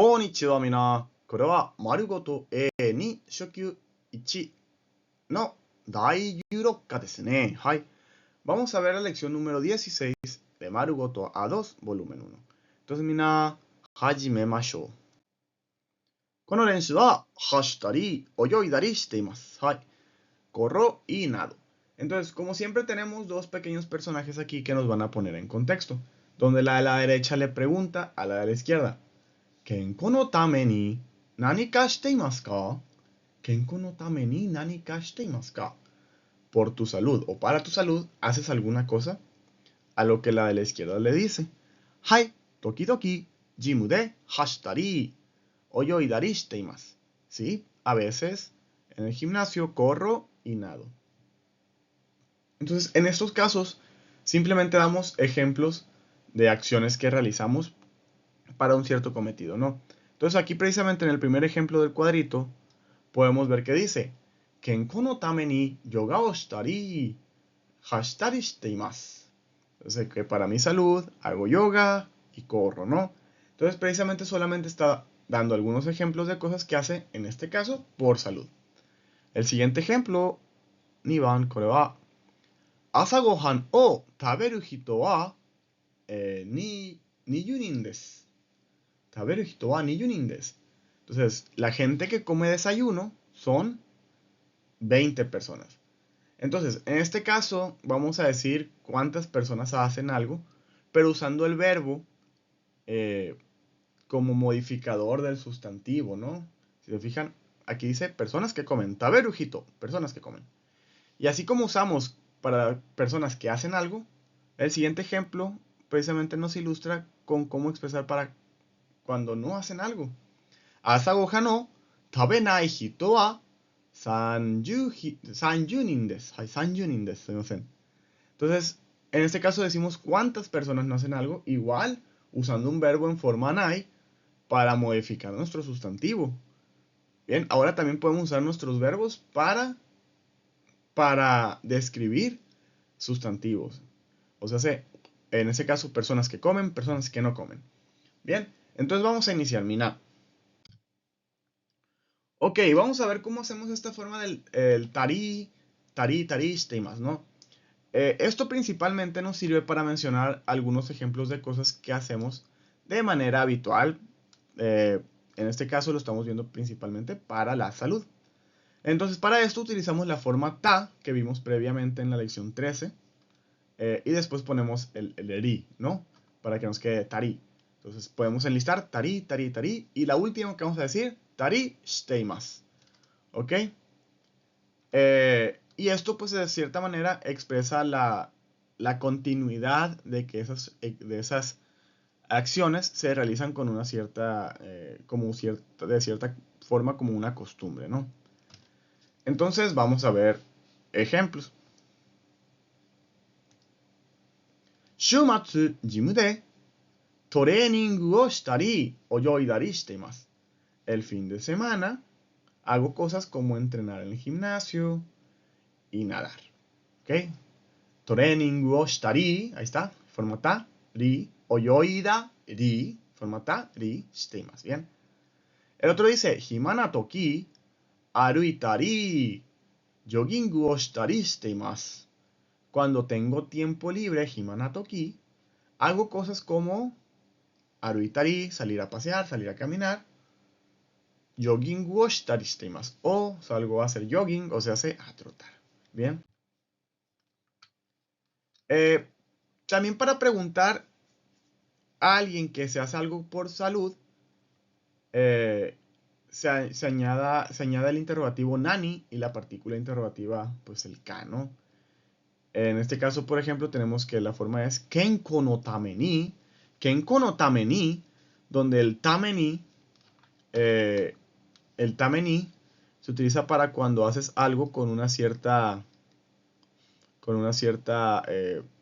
こんにちはみな。これは丸ごと A に初級1の第16課ですね。はい。Vamos a ver la lección número 16 de Marugoto A2 volumen 1. Entonces, みな、始めましょう。この練習は走ったり泳いだりしています。はい。Corro y nado. Entonces, como siempre tenemos dos pequeños personajes aquí que nos van a poner en contexto, donde la de la derecha le pregunta a la de la izquierda, ¿Kenko no tame ni nani ka shite imasu ka? ¿Kenko no tame ni nani ka shite imasu ka? Por tu salud o para tu salud, ¿haces alguna cosa? A lo que la de la izquierda le dice, Hai, tokidoki, jimu de hashitari, oyoidari shite imasu. Sí, a veces en el gimnasio corro y nado. Entonces, en estos casos, simplemente damos ejemplos de acciones que realizamos para un cierto cometido, ¿no? Entonces, aquí precisamente en el primer ejemplo del cuadrito, podemos ver que dice, Kenko no tame ni yoga o shitari, hashitari shite imasu. Entonces, que para mi salud hago yoga y corro, ¿no? Entonces, precisamente solamente está dando algunos ejemplos de cosas que hace, en este caso, por salud. El siguiente ejemplo, 2番、これは、朝ごはんを食べる人は、20人です。食べる人は20人です。Entonces, la gente que come desayuno son 20 personas. Entonces, en este caso, vamos a decir cuántas personas hacen algo, pero usando el verbo como modificador del sustantivo, ¿no? Si se fijan, aquí dice personas que comen. Taberu hito, personas que comen. Y así como usamos para personas que hacen algo, el siguiente ejemplo precisamente nos ilustra con cómo expresar para cuando no hacen algo. Asa gohan no tabenai hito wa 30 nin desu. 30 nin desu. Entonces, en este caso decimos cuántas personas no hacen algo, igual usando un verbo en forma nai para modificar nuestro sustantivo. Bien, ahora también podemos usar nuestros verbos para describir sustantivos. O sea, en ese caso, personas que comen, personas que no comen. Bien, entonces vamos a iniciar. Mina. Ok, vamos a ver cómo hacemos esta forma del tari, shiteimasu, ¿no? Esto principalmente nos sirve para mencionar algunos ejemplos de cosas que hacemos de manera habitual. En este caso lo estamos viendo principalmente para la salud. Entonces, para esto utilizamos la forma ta que vimos previamente en la lección 13. Y después ponemos el ri, ¿no? Para que nos quede tari. Entonces podemos enlistar tari, tari, tari. Y la última que vamos a decir, tari shiteimasu. ¿Ok? Y esto pues de cierta manera expresa la continuidad de que esas acciones se realizan con una cierta, de cierta forma como una costumbre, ¿no? Entonces vamos a ver ejemplos. Shumatsu jimu de training o shitari oyoidari shiteimasu. El fin de semana hago cosas como entrenar en el gimnasio y nadar. ¿Ok? Training o shitari, ahí está, forma ta, ri, oyoida, ri, forma ta, ri, shiteimasu. Bien. El otro dice, himana toki, aruitari, jogging o shitari shiteimasu. Cuando tengo tiempo libre, himana toki, hago cosas como aruitari, salir a pasear, salir a caminar, jogging o shitari shiteimasu. O salgo a hacer jogging o se hace a trotar. Bien. También para preguntar a alguien que se hace algo por salud, se añade el interrogativo nani y la partícula interrogativa, pues el ka, ¿no? En este caso, por ejemplo, tenemos que la forma es kenko no tame ni, donde el tame ni se utiliza para cuando haces algo con una cierta,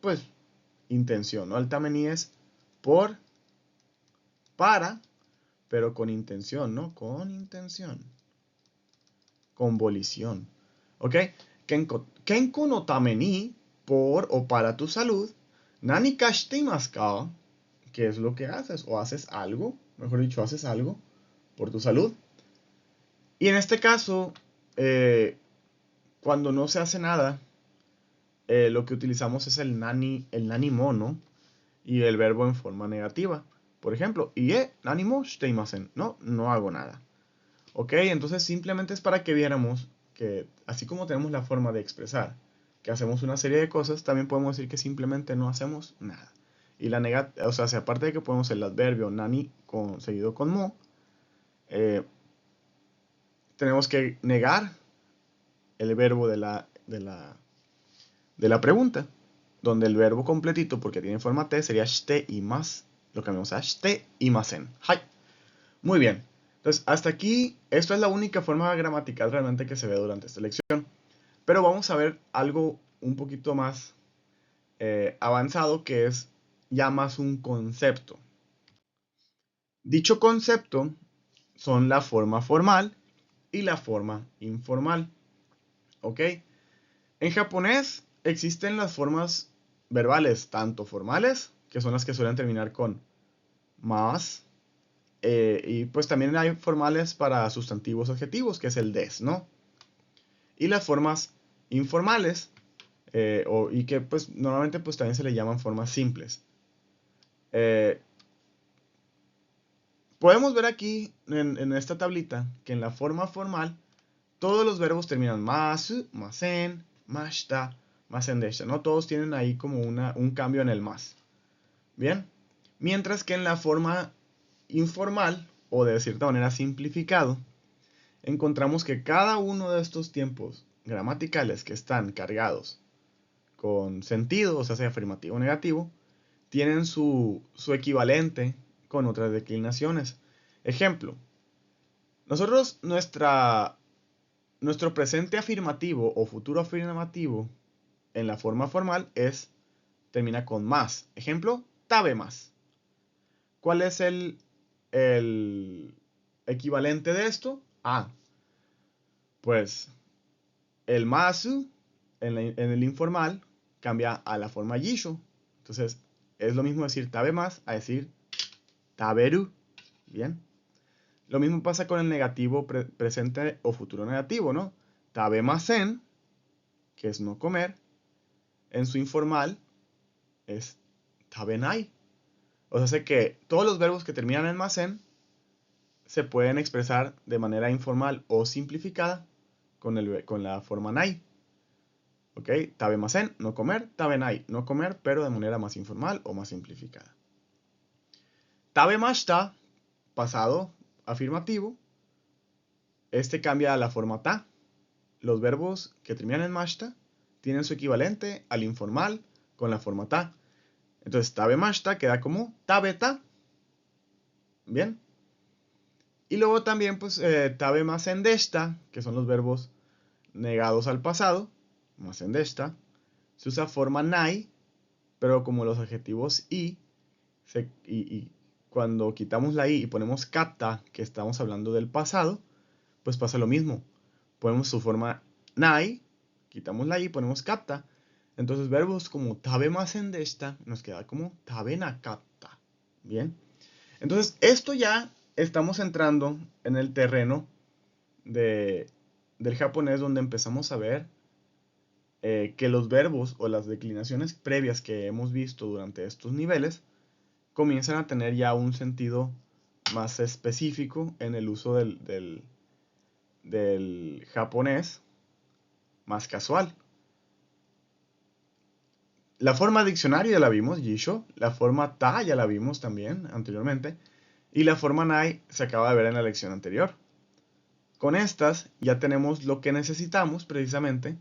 pues, intención, ¿no? El tame ni es para, pero con intención, ¿no? Con intención. Con volición. ¿Ok? Kenko no tame ni, por o para tu salud, nani ka shiteimasu ka, ¿qué es lo que haces? ¿O haces algo mejor dicho, haces algo por tu salud. Y en este caso, cuando no se hace nada, lo que utilizamos es el nani mono y el verbo en forma negativa. Por ejemplo, ie nani mo shiteimasen. No, no hago nada. Ok, entonces simplemente es para que viéramos que así como tenemos la forma de expresar que hacemos una serie de cosas, también podemos decir que simplemente no hacemos nada. Y la negativa, o sea, si aparte de que podemos el adverbio nani seguido con mo, tenemos que negar el verbo de la pregunta, donde el verbo completito, porque tiene forma T, sería shite y más. Lo cambiamos a shite y masen. Hai. Muy bien. Entonces, hasta aquí, esto es la única forma gramatical realmente que se ve durante esta lección. Pero vamos a ver algo un poquito más avanzado, que es ya más un concepto. Dicho concepto son la forma formal y la forma informal. ¿Ok? En japonés existen las formas verbales tanto formales, que son las que suelen terminar con más, y pues también hay formales para sustantivos adjetivos, que es el des, ¿no? Y las formas informales, y que pues normalmente pues también se le llaman formas simples. Podemos ver aquí en esta tablita que en la forma formal todos los verbos terminan masu, masen, mashita, masendesha, ¿no? Todos tienen ahí como un cambio en el más. Bien. Mientras que en la forma informal, o de cierta manera simplificado, encontramos que cada uno de estos tiempos gramaticales que están cargados con sentido, o sea afirmativo o negativo, tienen su equivalente con otras declinaciones. Ejemplo, nosotros nuestro presente afirmativo o futuro afirmativo en la forma formal termina con más. Ejemplo, tabe más. ¿Cuál es el equivalente de esto? Ah, pues el masu en el informal cambia a la forma yisho. Entonces, es lo mismo decir tabe más a decir taberu. Bien. Lo mismo pasa con el negativo presente o futuro negativo, ¿no? Tabemasen, que es no comer, en su informal es tabenai. O sea, sé que todos los verbos que terminan en masen se pueden expresar de manera informal o simplificada con la forma nai. ¿Ok? Tabemasen, no comer, tabenai, no comer, pero de manera más informal o más simplificada. Tabemashita, pasado afirmativo, este cambia a la forma ta. Los verbos que terminan en mashta tienen su equivalente al informal con la forma ta. Entonces, tabe mashta queda como tabeta. Bien. Y luego también, pues, tabe masendeshta, que son los verbos negados al pasado. Masendeshta. Se usa forma nai, pero como los adjetivos y cuando quitamos la i y ponemos kata, que estamos hablando del pasado, pues pasa lo mismo. Ponemos su forma nai, quitamos la i y ponemos kata. Entonces verbos como tabe masendeshita nos queda como tabe nakata. Bien. Entonces esto ya estamos entrando en el terreno del japonés, donde empezamos a ver que los verbos o las declinaciones previas que hemos visto durante estos niveles comienzan a tener ya un sentido más específico en el uso del japonés más casual. La forma diccionario ya la vimos, Jisho. La forma ta ya la vimos también anteriormente. Y la forma nai se acaba de ver en la lección anterior. Con estas ya tenemos lo que necesitamos precisamente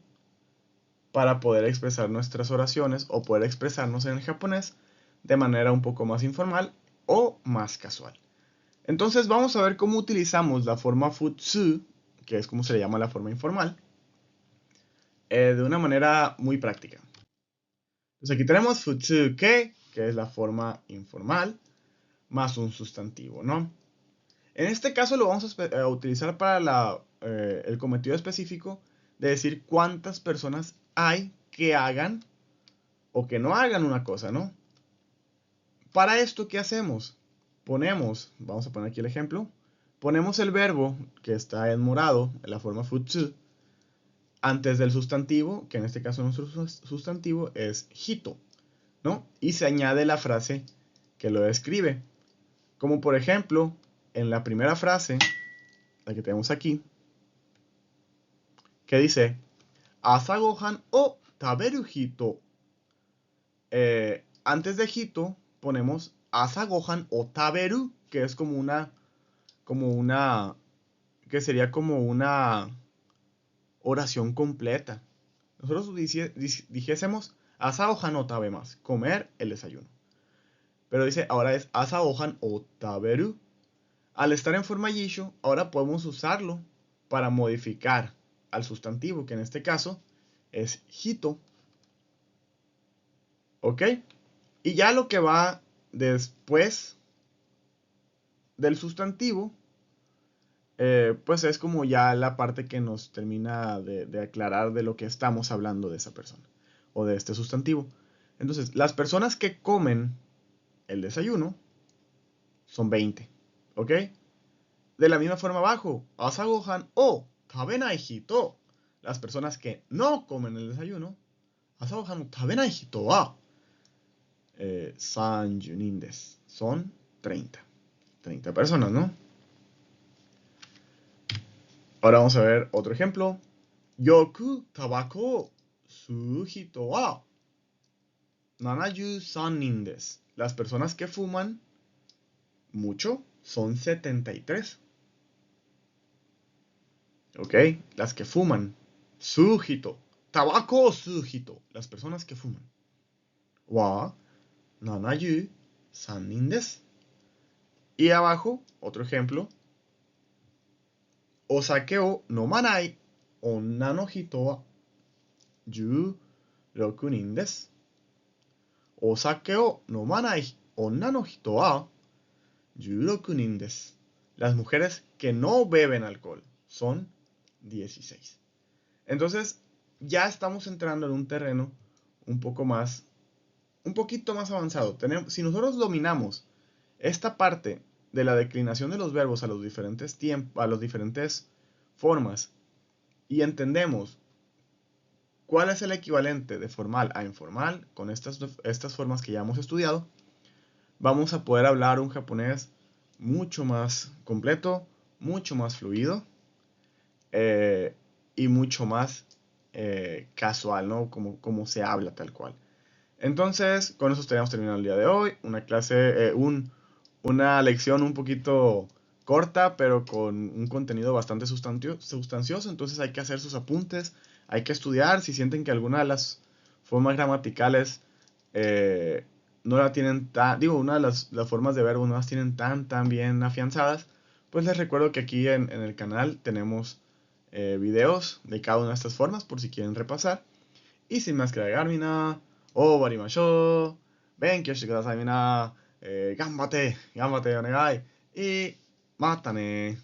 para poder expresar nuestras oraciones o poder expresarnos en el japonés de manera un poco más informal o más casual. Entonces vamos a ver cómo utilizamos la forma futsu, que es como se le llama la forma informal, de una manera muy práctica. Entonces aquí tenemos futsuke, que es la forma informal, más un sustantivo, ¿no? En este caso lo vamos a utilizar para el cometido específico de decir cuántas personas hay que hagan o que no hagan una cosa, ¿no? Para esto, ¿qué hacemos? vamos a poner aquí el ejemplo, ponemos el verbo que está en morado, en la forma futsu, antes del sustantivo, que en este caso nuestro sustantivo es hito, ¿no? Y se añade la frase que lo describe. Como por ejemplo, en la primera frase, la que tenemos aquí, que dice, Asa gohan o taberu hito. Antes de hito ponemos asa gohan o taberu, que es que sería como una oración completa. Nosotros dijésemos asa gohan o tabemas, comer el desayuno. Pero dice, ahora es asa gohan o taberu. Al estar en forma yisho, ahora podemos usarlo para modificar al sustantivo, que en este caso es hito. ¿Ok? Y ya lo que va después del sustantivo, pues es como ya la parte que nos termina de aclarar de lo que estamos hablando de esa persona o de este sustantivo. Entonces, las personas que comen el desayuno son 20. ¿Ok? De la misma forma abajo, asa gohan o tabenai hito. Las personas que no comen el desayuno, asa gohan o tabenai hito wa 30 人です. Son 30 personas, ¿no? Ahora vamos a ver otro ejemplo. Yoku tabako o suu hito wa 73 人です. Las personas que fuman mucho son 73. ¿Ok? Las que fuman. Sujito. Tabako sujito. Las personas que fuman. Wa 73 人です. Y abajo, otro ejemplo. Osake o nomanai onna no hito wa 16 人です. Osake o nomanai onna no hito wa 16 人です. Las mujeres que no beben alcohol son 16. Entonces, ya estamos entrando en un terreno un poquito más avanzado. Si nosotros dominamos esta parte de la declinación de los verbos a los diferentes tiempos, a las diferentes formas, y entendemos cuál es el equivalente de formal a informal con estas formas que ya hemos estudiado, vamos a poder hablar un japonés mucho más completo, mucho más fluido y mucho más casual, ¿no? Como se habla tal cual. Entonces, con eso estaríamos terminando el día de hoy. Una lección un poquito corta, pero con un contenido bastante sustancioso. Entonces hay que hacer sus apuntes, hay que estudiar. Si sienten que alguna de las formas gramaticales no la tienen una de las formas de verbo no las tienen tan bien afianzadas, pues les recuerdo que aquí en el canal tenemos videos de cada una de estas formas por si quieren repasar. Y sin más que agregar, mina, owarimashou. Benkyou shite kudasai, mina. Ganbate, onegai. Y mata ne.